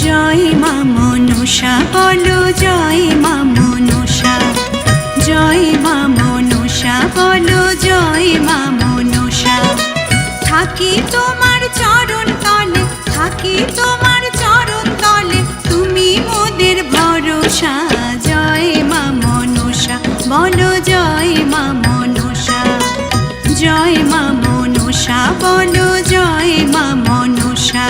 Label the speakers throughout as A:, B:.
A: জয় মা মনসা বলো জয় মা মনসা, জয় মা মনসা বলো জয় মা মনসা। থাকি তোমার চরণ তলে, থাকি তোমার চরণ তলে, তুমি মোদের ভরসা। জয় মা মনসা বলো জয় মা মনসা, জয় মা মনসা বলো জয় মা মনসা।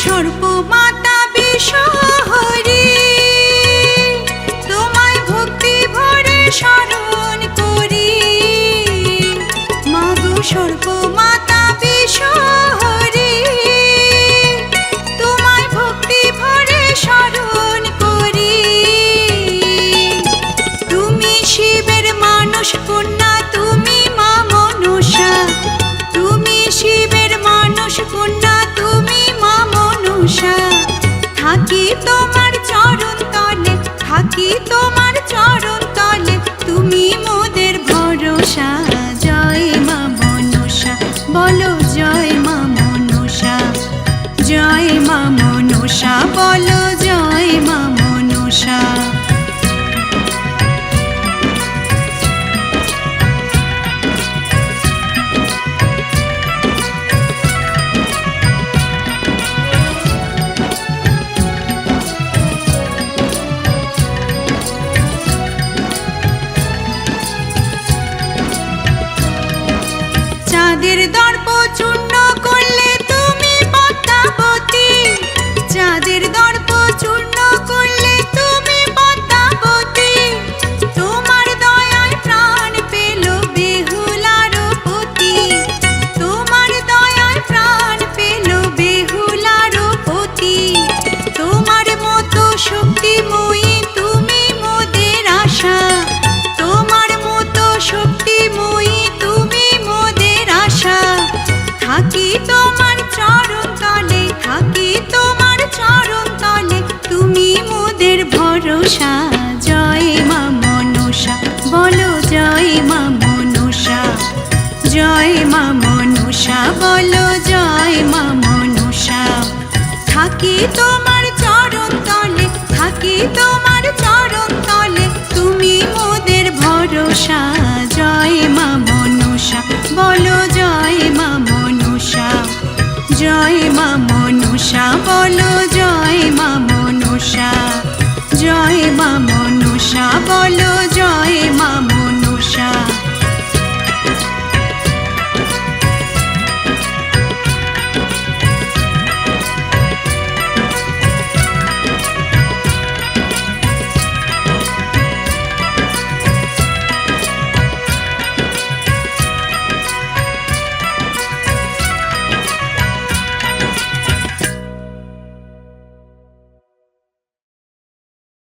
A: সর্বমাতা বিশ্বহরি, তোমায় ভক্তি ভরে স্মরণ করি। মাগো সর্বমাতা বিশ্বহরি, তোমায় ভক্তি ভরে স্মরণ করি। তুমি শিবের মানস কন্যা, তুমি মা মনসা, তুমি শিবের মানস কন্যা, তুমি মা মনসা। থাকি তোমার চরণ তলে, থাকি তোমার চরণ তলে, তুমি মোদের ভরসা। জয় মা মনসা বলো জয় মা মনসা, জয় মা মনসা বলো জয় মা মনসা। চাঁদের দর্প চূর্ণ করলে তুমি পদ্মাবতী, চাঁদের দর্প চূর্ণ করলে তুমি পদ্মাবতী। তোমার দয়ায় প্রাণ পেল বেহুলার পতি, তোমার দয়ায় প্রাণ পেল বেহুলার পতি। তোমার মতো শক্তিময়ী তুমি মোদের আশা, তোমার মতো শক্তিময়ী তুমি মোদের আশা। থাকি তোমার চরণ তলে, থাকি তোমার চরণ তলে, তুমি মোদের ভরসা। জয় মা মনসা বলো জয় মা মনসা, জয় মা মনসা বলো জয় মা মনসা। থাকি তোমার চরণ তলে, থাকি তোমার চরণ তলে, তুমি মোদের ভরসা। জয় মা মনসা বলো জয় মা মনসা, জয় মা মনসা বলো জয় মা।